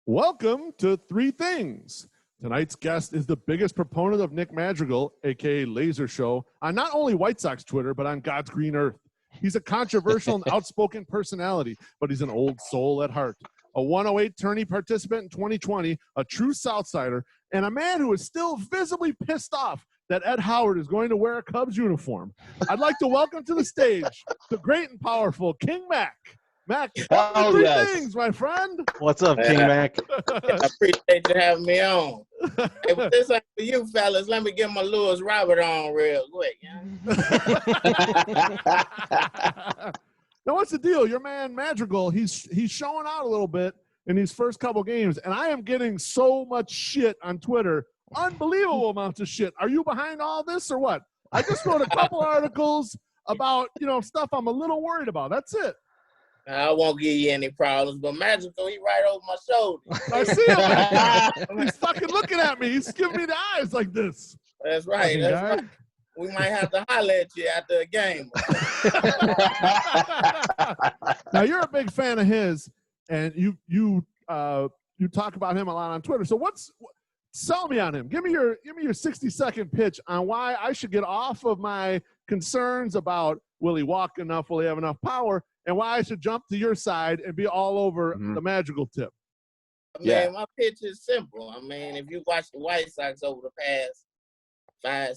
Welcome to Three Things. Tonight's guest is the biggest proponent of Nick Madrigal, a.k.a. Laser Show, on not only White Sox Twitter, but on God's green earth. He's a controversial and outspoken personality, but he's an old soul at heart. A 108 tourney participant in 2020, a true Southsider, and a man who is still visibly pissed off that Ed Howard is going to wear a Cubs uniform. I'd like to welcome to the stage the great and powerful King Mac. Mac, welcome to Three Things, my friend. What's up, King Mac? I appreciate you having me on. Hey, but this ain't for you fellas. Let me get my Lewis Robert on real quick. Now, what's the deal? Your man Madrigal, he's showing out a little bit in these first couple games, and I am getting so much shit on Twitter. Unbelievable amounts of shit. Are you behind all this or what? I just wrote a couple articles about, stuff I'm a little worried about. That's it. I won't give you any problems, but Magical, he right over my shoulder. I see him. He's fucking looking at me. He's giving me the eyes like this. That's right. That's right. We might have to holler at you after a game. Now, you're a big fan of his, and you talk about him a lot on Twitter. So sell me on him. Give me your 60-second pitch on why I should get off of my concerns about will he walk enough, will he have enough power, and why I should jump to your side and be all over the Madrigal tip. My pitch is simple. If you watch the White Sox over the past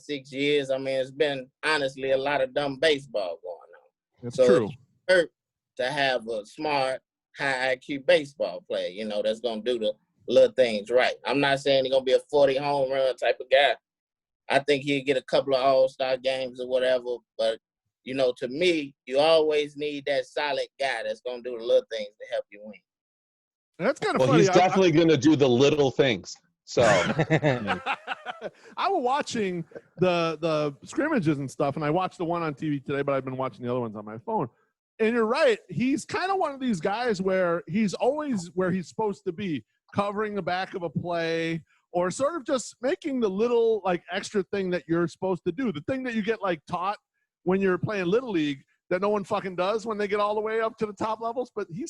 5-6 years, it's been honestly a lot of dumb baseball going on. That's true. It's hurt to have a smart, high IQ baseball player, that's going to do the little things right. I'm not saying he's going to be a 40 home run type of guy. I think he'll get a couple of all-star games or whatever, but to me, you always need that solid guy that's going to do the little things to help you win. That's kind of funny. He's definitely going to do the little things. So I was watching the scrimmages and stuff, and I watched the one on TV today, but I've been watching the other ones on my phone. And you're right. He's kind of one of these guys where he's always where he's supposed to be, covering the back of a play or sort of just making the little extra thing that you're supposed to do, the thing that you get taught when you're playing Little League that no one fucking does when they get all the way up to the top levels. But he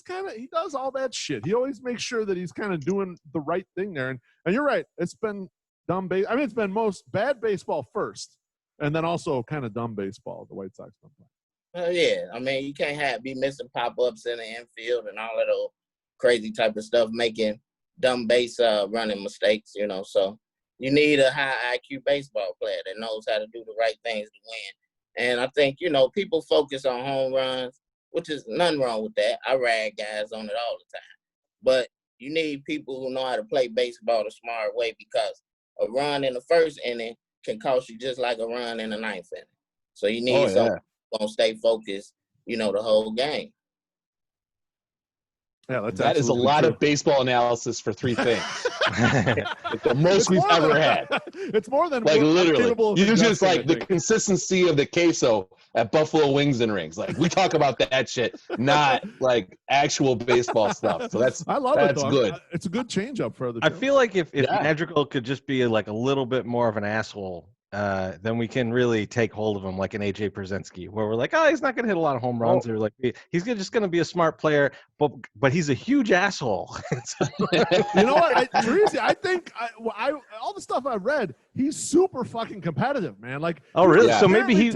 does all that shit. He always makes sure that he's kind of doing the right thing there. And you're right. It's been dumb it's been most bad baseball first, and then also kind of dumb baseball, the White Sox don't play. Yeah. You can't be missing pop-ups in the infield and all of those crazy type of stuff, making dumb base running mistakes, So you need a high IQ baseball player that knows how to do the right things to win. And I think, people focus on home runs, which is nothing wrong with that. I rag guys on it all the time. But you need people who know how to play baseball the smart way, because a run in the first inning can cost you just like a run in the ninth inning. So you need someone who's going to stay focused, the whole game. Yeah, that is a lot of baseball analysis for 3 things. The most we've ever had. It's more than literally. You just the consistency of the queso at Buffalo Wings and Rings. We talk about that shit, not actual baseball stuff. So that's good. It's a good change up for the show. I feel like if Madrigal could just be a little bit more of an asshole, then we can really take hold of him like an AJ Pierzynski, where we're he's not going to hit a lot of home runs, or he's just going to be a smart player, but he's a huge asshole. You know what, Teresi, I think all the stuff I've read, he's super fucking competitive, man. Oh really? So maybe he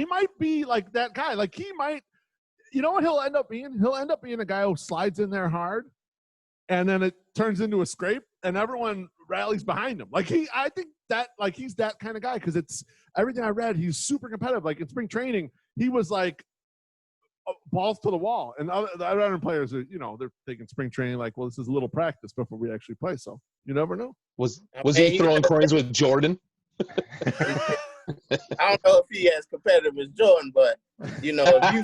might be that guy. He might, what he'll end up being? He'll end up being a guy who slides in there hard, and then it turns into a scrape, and everyone rallies behind him. I think that he's that kind of guy, because it's everything I read. He's super competitive. In spring training, he was balls to the wall, and the other players are, they're taking spring training well, this is a little practice before we actually play. So you never know. Was he throwing coins with Jordan? I don't know if he as competitive as Jordan, but if you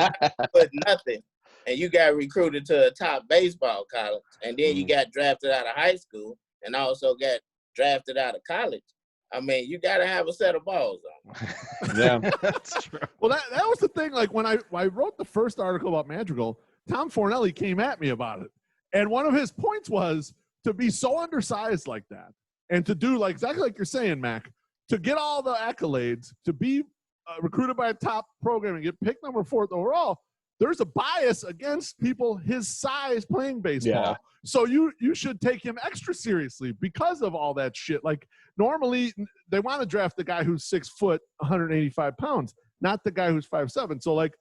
put nothing and you got recruited to a top baseball college, and then you got drafted out of high school and also got drafted out of college, you got to have a set of balls on. Yeah, that's true. Well, that was the thing. When I wrote the first article about Madrigal, Tom Fornelli came at me about it. And one of his points was to be so undersized like that, and to do exactly like you're saying, Mac, to get all the accolades, to be recruited by a top program and get picked number 4th overall, there's a bias against people his size playing baseball. Yeah. So you should take him extra seriously because of all that shit. Like normally they want to draft the guy who's 6 foot, 185 pounds, not the guy who's 5'7". So like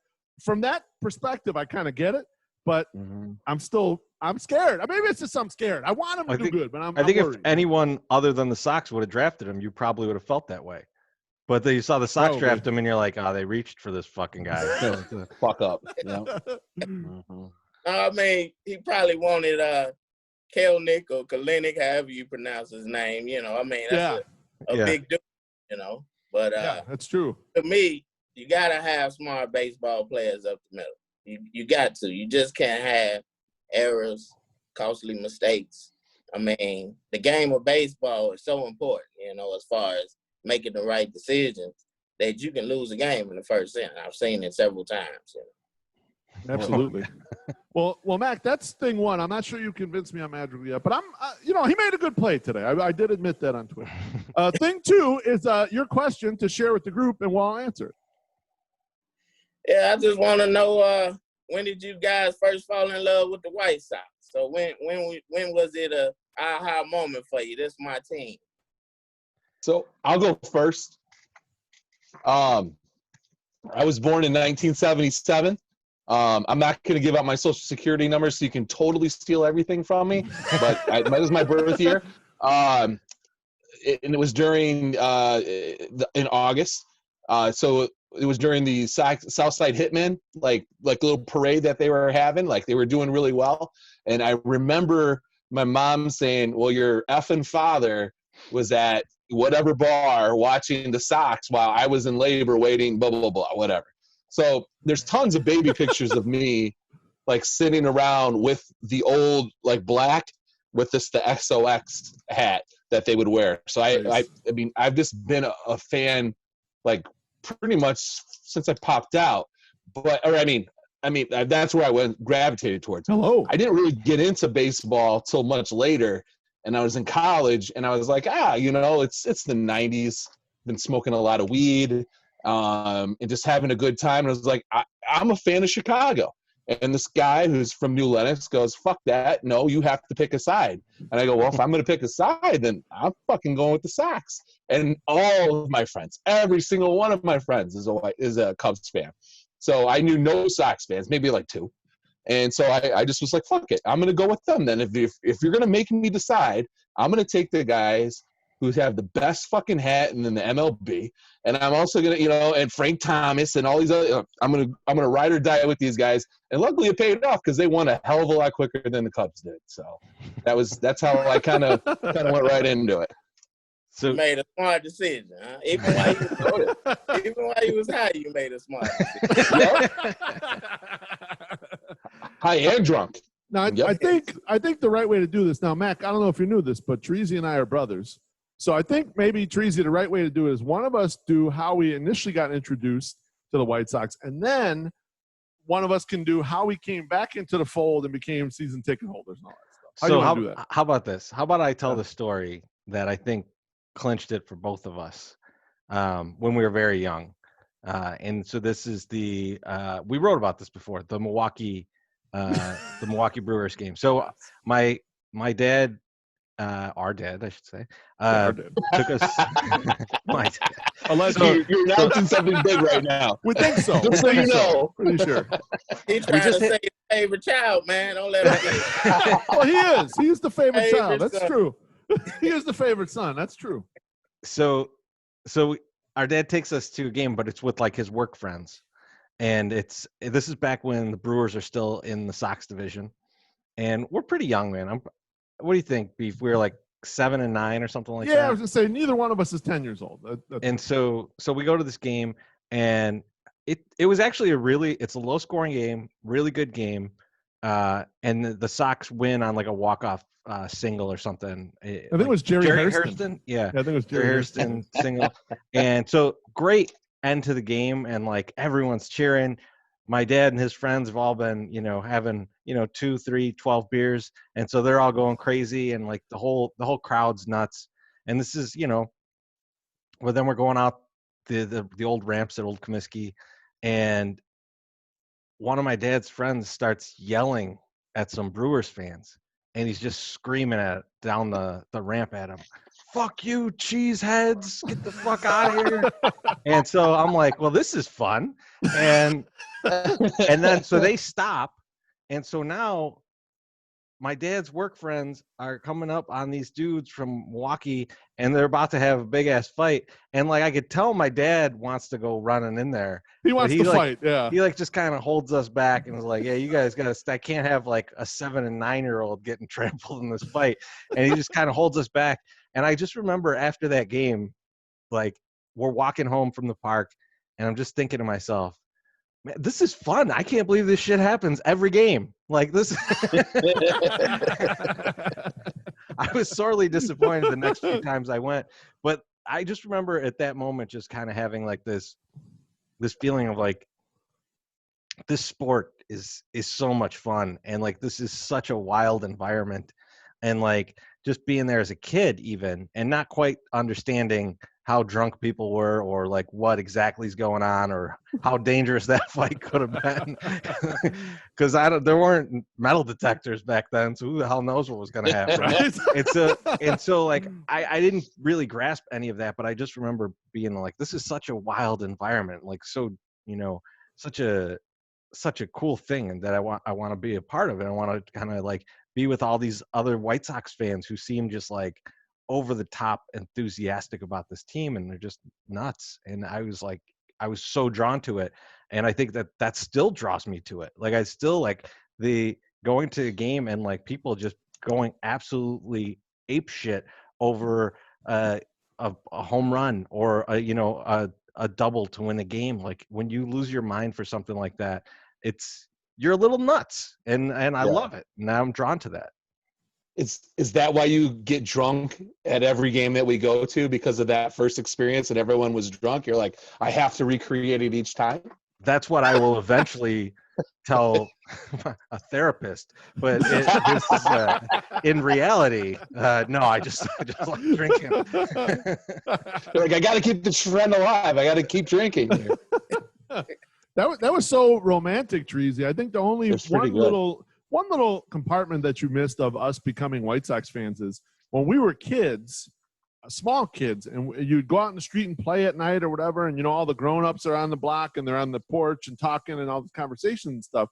from that perspective, I kind of get it, but I'm scared. Maybe it's just I'm scared. I want him to do good, but I'm think worried. If anyone other than the Sox would have drafted him, you probably would have felt that way. But then you saw the Sox draft him, and you're like, oh, they reached for this fucking guy. Fuck up. You know? I mean, he probably wanted Kelnick or Kalinick, however you pronounce his name. You know, I mean, that's a big dude, you know. But that's true. To me, you got to have smart baseball players up the middle. You got to. You just can't have errors, costly mistakes. I mean, the game of baseball is so important, you know, as far as making the right decisions, that you can lose a game in the first inning. I've seen it several times. You know? Absolutely. well, Mac, that's thing one. I'm not sure you convinced me on Madrigal yet, but he made a good play today. I did admit that on Twitter. Thing two is your question to share with the group, and we'll answer it. Yeah, I just want to know when did you guys first fall in love with the White Sox? So when was it a aha moment for you? This is my team. So I'll go first. I was born in 1977. I'm not going to give out my social security number so you can totally steal everything from me, but that was my birth year. And it was during in August. So it was during the Southside Hitmen, like little parade that they were having. Like they were doing really well. And I remember my mom saying, well, your effing father was at whatever bar watching the Sox while I was in labor waiting, blah, blah, blah, whatever. So there's tons of baby pictures of me like sitting around with the old like black with the XOX hat that they would wear. So I mean, I've just been a fan like pretty much since I popped out. I mean, that's where I gravitated towards. Hello. I didn't really get into baseball till much later. And I was in college, and I was like, it's the 90s. Been smoking a lot of weed, and just having a good time. And I was like, I'm a fan of Chicago. And this guy who's from New Lenox goes, fuck that. No, you have to pick a side. And I go, well, if I'm going to pick a side, then I'm fucking going with the Sox. And all of my friends, every single one of my friends is a Cubs fan. So I knew no Sox fans, maybe like two. And so I just was like, fuck it. I'm going to go with them then. If you're going to make me decide, I'm going to take the guys who have the best fucking hat in the MLB. And I'm also going to, and Frank Thomas and all these other, I'm going to ride or die with these guys. And luckily it paid off because they won a hell of a lot quicker than the Cubs did. So that's how I kind of went right into it. So you made a smart decision, huh? Even while you was high, you made a smart decision. High and drunk. Now, I think the right way to do this. Now, Mac, I don't know if you knew this, but Treasy and I are brothers. So I think maybe, Treasy, the right way to do it is one of us do how we initially got introduced to the White Sox, and then one of us can do how we came back into the fold and became season ticket holders and all that stuff. How about this? How about I tell the story that I think clinched it for both of us when we were very young. And so this is we wrote about this before, the Milwaukee Brewers game. So my dad, our dad, I should say, took us. My dad. Unless you're announcing something big right now. We think so. Just so you know. Pretty sure. He's trying to say his favorite child, man. Don't let him. Well, he is. He's the favorite child. That's true. He is the favorite son. That's true. So our dad takes us to a game, but it's with like his work friends. And this is back when the Brewers are still in the Sox division. And we're pretty young, man. What do you think, Beef? We were like 7 and 9 or something like that. Yeah, I was gonna say neither one of us is 10 years old. And so we go to this game, and it was actually it's a low scoring game, really good game. And the Sox win on like a walk-off single or something. I think it was Jerry Hairston. Yeah, I think it was Jerry Hairston single. And so great end to the game, and like everyone's cheering. My dad and his friends have all been, having, 2, 3, 12 beers. And so they're all going crazy, and like the whole crowd's nuts. And this is, well, then we're going out the old ramps at Old Comiskey, and one of my dad's friends starts yelling at some Brewers fans, and he's just screaming down the ramp at him. Fuck you, cheeseheads! Get the fuck out of here! And so I'm like, well, this is fun, and then so they stop, and so now my dad's work friends are coming up on these dudes from Milwaukee, and they're about to have a big ass fight. And like I could tell my dad wants to go running in there. He wants to fight, yeah. He like just kind of holds us back and is like, yeah, you guys gotta I can't have like a 7 and 9-year-old getting trampled in this fight. And he just kind of holds us back. And I just remember after that game, like we're walking home from the park, and I'm just thinking to myself, man, this is fun. I can't believe this shit happens every game. Like this. I was sorely disappointed the next few times I went, but I just remember at that moment just kind of having like this feeling of like this sport is so much fun, and like this is such a wild environment, and like just being there as a kid even, and not quite understanding how drunk people were or like what exactly is going on or how dangerous that fight could have been. Because there weren't metal detectors back then, so who the hell knows what was going to happen. Right? and so like I didn't really grasp any of that, but I just remember being like, this is such a wild environment, like so, you know, such a cool thing, and that I want to be a part of it. I want to kind of like be with all these other White Sox fans who seem just like over the top enthusiastic about this team, and they're just nuts. And I was so drawn to it, and I think that still draws me to it. Like I still like the going to a game and like people just going absolutely ape shit over a home run or a double to win a game. Like when you lose your mind for something like that, you're a little nuts, and I love it. Now I'm drawn to that. Is that why you get drunk at every game that we go to, because of that first experience and everyone was drunk? You're like, I have to recreate it each time? That's what I will eventually tell a therapist. But this is in reality, no, I just like drinking. You're like, I got to keep the trend alive. I got to keep drinking here. That was so romantic, Treasy. I think the only one little compartment that you missed of us becoming White Sox fans is when we were kids, small kids, and you'd go out in the street and play at night or whatever, and, you know, all the grown-ups are on the block and they're on the porch and talking and all this conversation and stuff.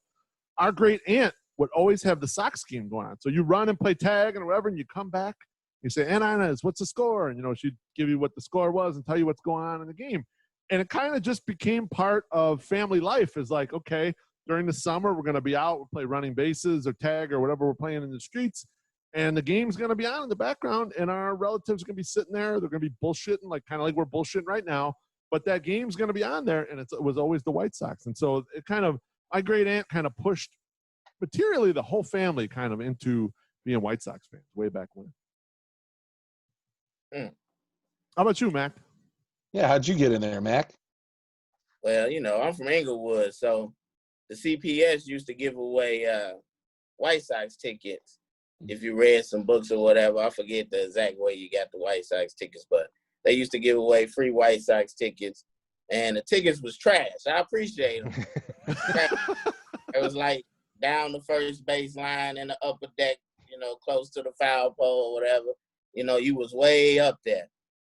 Our great aunt would always have the Sox game going on. So you run and play tag and whatever, and you come back, you say, Aunt Inez, what's the score? And, you know, she'd give you what the score was and tell you what's going on in the game. And it kind of just became part of family life. Is like, okay, during the summer, we're going to be out, we'll play running bases or tag or whatever we're playing in the streets. And the game's going to be on in the background, and our relatives are going to be sitting there. They're going to be bullshitting, like kind of like we're bullshitting right now. But that game's going to be on there, and it was always the White Sox. And so it kind of, my great aunt kind of pushed materially the whole family kind of into being White Sox fans way back when. How about you, Mac? Yeah, how'd you get in there, Mac? Well, you know, I'm from Inglewood, so the CPS used to give away White Sox tickets if you read some books or whatever. I forget the exact way you got the White Sox tickets, but they used to give away free White Sox tickets, and the tickets was trash. I appreciate them. It was like down the first baseline in the upper deck, you know, close to the foul pole or whatever. You know, you was way up there.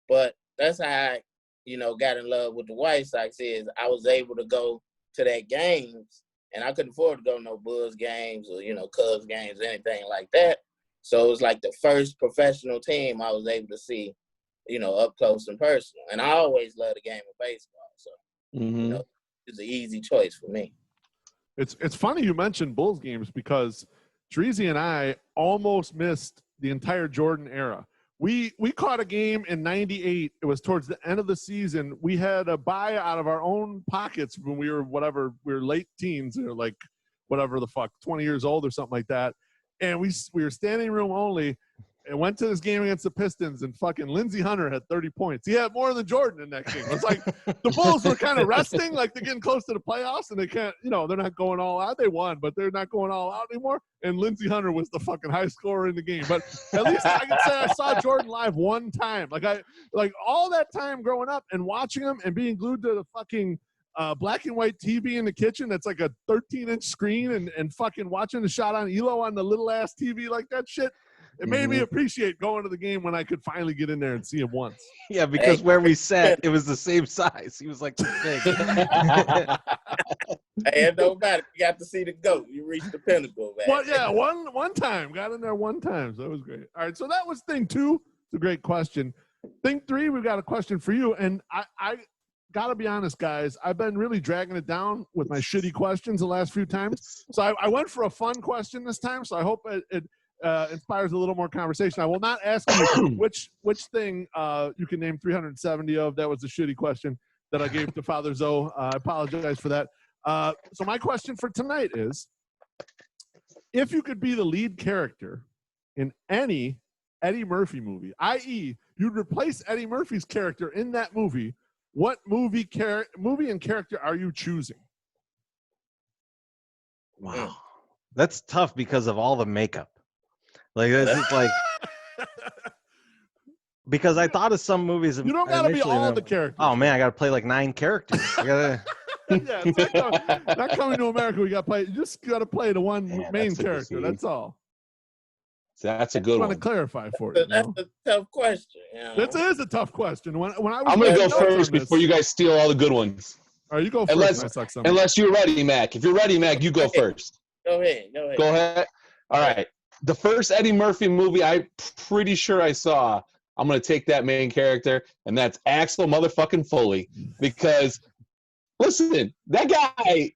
But that's how I, you know, got in love with the White Sox. Is I was able to go to their games, and I couldn't afford to go to no Bulls games or, you know, Cubs games, anything like that. So it was like the first professional team I was able to see, you know, up close and personal. And I always loved the game of baseball. So, you know, it's an easy choice for me. It's funny you mentioned Bulls games, because Treasy and I almost missed the entire Jordan era. We caught a game in '98. It was towards the end of the season. We had a buy out of our own pockets when we were late teens, or like whatever the fuck, 20 years old or something like that. And we were standing room only, and went to this game against the Pistons, and fucking Lindsey Hunter had 30 points. He had more than Jordan in that game. It's like the Bulls were kind of resting, like they're getting close to the playoffs, and they can't, you know, they're not going all out. They won, but they're not going all out anymore. And Lindsey Hunter was the fucking high scorer in the game. But at least I can say I saw Jordan live one time. Like all that time growing up and watching him and being glued to the fucking black and white TV in the kitchen that's like a 13-inch screen and fucking watching the shot on Elo on the little ass TV like that shit. It made me appreciate going to the game when I could finally get in there and see him once. Yeah, because where we sat, it was the same size. He was like this big. Hey, it don't matter. You got to see the GOAT. You reached the pinnacle, man. Well, yeah, one time. Got in there one time, so that was great. All right, so that was thing 2. It's a great question. Thing 3, we've got a question for you. And I got to be honest, guys. I've been really dragging it down with my shitty questions the last few times. So I went for a fun question this time, so I hope it inspires a little more conversation. I will not ask you which thing you can name 370 of. That was a shitty question that I gave to Father Zoe. I apologize for that. So my question for tonight is, if you could be the lead character in any Eddie Murphy movie, i.e. you'd replace Eddie Murphy's character in that movie, what movie and character are you choosing? Wow. That's tough because of all the makeup. Like, it's like, because I thought of some movies. You don't got to be all the characters. Oh man, I got to play like 9 characters. I gotta. Yeah, it's not coming to America. We got to play. You just got to play the one main character. That's all. That's a good one. I want to clarify for you. That's a tough question. You know? That is a tough question. When I was I'm going to go first before you guys steal all the good ones. All right, you go first. Unless you're ready, Mac. If you're ready, Mac, you go first. Go ahead. Go ahead. All right. The first Eddie Murphy movie I'm pretty sure I saw, I'm going to take that main character, and that's Axel motherfucking Foley. Because, listen, that guy,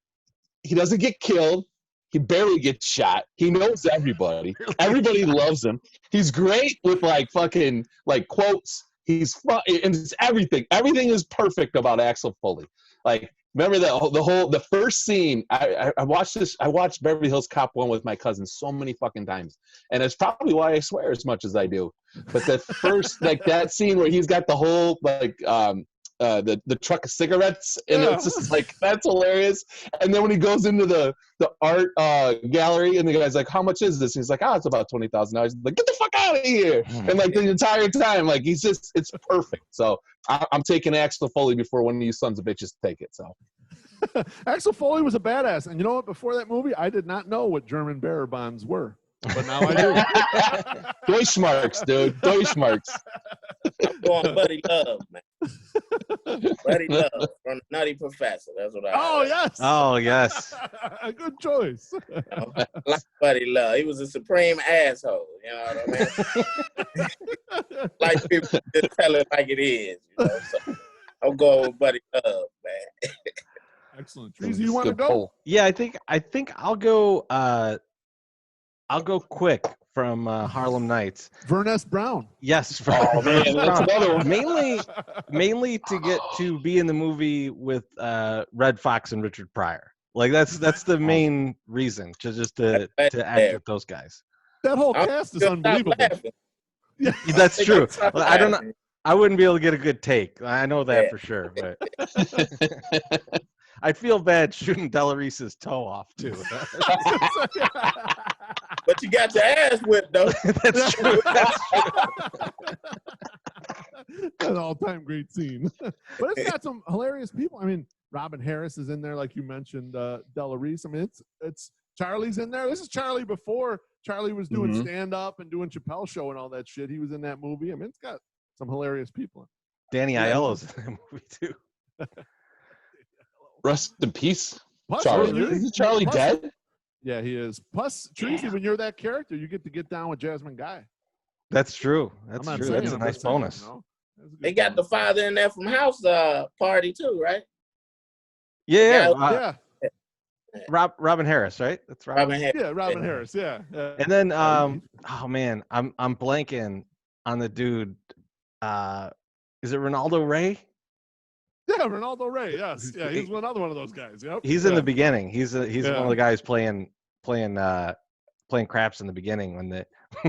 he doesn't get killed. He barely gets shot. He knows everybody. Everybody loves him. He's great with, like, fucking, like, quotes. He's fun, and it's everything. Everything is perfect about Axel Foley. Like, remember the first scene? I watched this. I watched Beverly Hills Cop 1 with my cousin so many fucking times, and it's probably why I swear as much as I do. But the first, like, that scene where he's got the whole, like, the truck of cigarettes, and it's just like, that's hilarious. And then when he goes into the art gallery, and the guy's like, "How much is this?" He's like, "Oh, it's about $20,000." He's like, "Get the fuck out of here!" And like the entire time, like, it's perfect. So I'm taking Axel Foley before one of you sons of bitches take it. So Axel Foley was a badass, and you know what? Before that movie, I did not know what German bearer bonds were, but now I do. Deutschmarks, dude. Deutschmarks. I'm going Buddy Love, man. Buddy Love from Nutty Professor. That's what yes. Oh, yes. A good choice. You know, like Buddy Love. He was a supreme asshole. You know what I mean? Like people just tell it like it is. You know? So I'm going with Buddy Love, man. Excellent. Treasy, you want to go? Poll. Yeah, I think I'll go. I'll go quick from Harlem Nights. Vernest Brown. Yes, Oh man, that's another one. Mainly to get to be in the movie with Red Fox and Richard Pryor. Like that's the main reason, to act with those guys. That whole cast is unbelievable. Yeah, that's true. I don't know. I wouldn't be able to get a good take. I know that for sure. But I feel bad shooting Delarese's toe off too. But you got your ass whipped, though. That's true. An all-time great scene. But it's got some hilarious people. I mean, Robin Harris is in there, like you mentioned, Delarese. I mean, it's Charlie's in there. This is Charlie before Charlie was doing stand-up and doing Chappelle Show and all that shit. He was in that movie. I mean, it's got some hilarious people in it. Danny Aiello's in the movie too. Rest in peace, Plus, Charlie. Isn't Charlie dead? Yeah, he is. Plus, Treasy, when you're that character, you get down with Jasmine Guy. That's true. That's true. That's a nice bonus. You know? They got the father in there from House Party too, right? Yeah. Robin Harris, right? That's Robin Harris. Yeah, Robin Harris. Yeah. And then, oh man, I'm blanking on the dude. Is it Ronaldo Ray? Yeah, Ronaldo Ray. Yes. Yeah, he's another one of those guys. Yep. He's in the beginning. He's one of the guys playing craps in the beginning when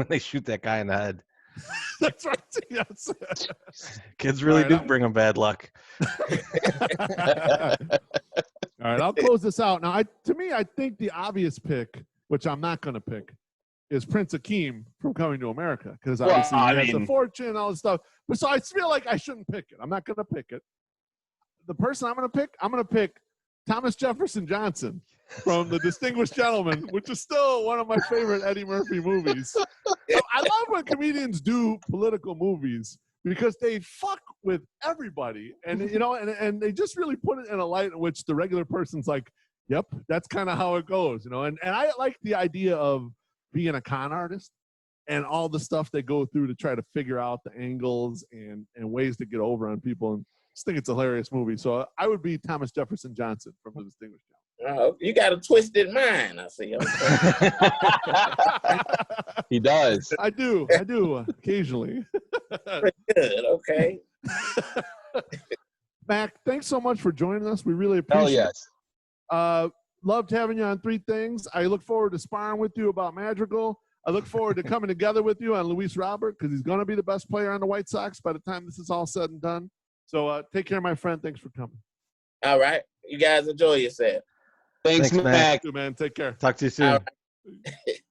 they shoot that guy in the head. That's right. Yes. Kids really do bring them bad luck. All right, I'll close this out. Now, to me, I think the obvious pick, which I'm not going to pick, is Prince Akeem from Coming to America, because obviously he has a fortune and all this stuff. But so I feel like I shouldn't pick it. I'm not going to pick it. the person I'm gonna pick Thomas Jefferson Johnson from The Distinguished Gentleman, which is still one of my favorite Eddie Murphy movies. I love when comedians do political movies because they fuck with everybody, and and they just really put it in a light in which the regular person's like, yep, that's kind of how it goes, and I like the idea of being a con artist and all the stuff they go through to try to figure out the angles and ways to get over on people, and just think it's a hilarious movie. So I would be Thomas Jefferson Johnson from The Distinguished Gentleman. You got a twisted mind, I see. He does. I do occasionally. Good, okay. Mac, thanks so much for joining us. We really appreciate Hell yes. it. Loved having you on Three Things. I look forward to sparring with you about Madrigal. I look forward to coming together with you on Luis Robert because he's going to be the best player on the White Sox by the time this is all said and done. So take care, my friend. Thanks for coming. All right. You guys enjoy yourself. Thanks, Mac. You, man. Take care. Talk to you soon. All right.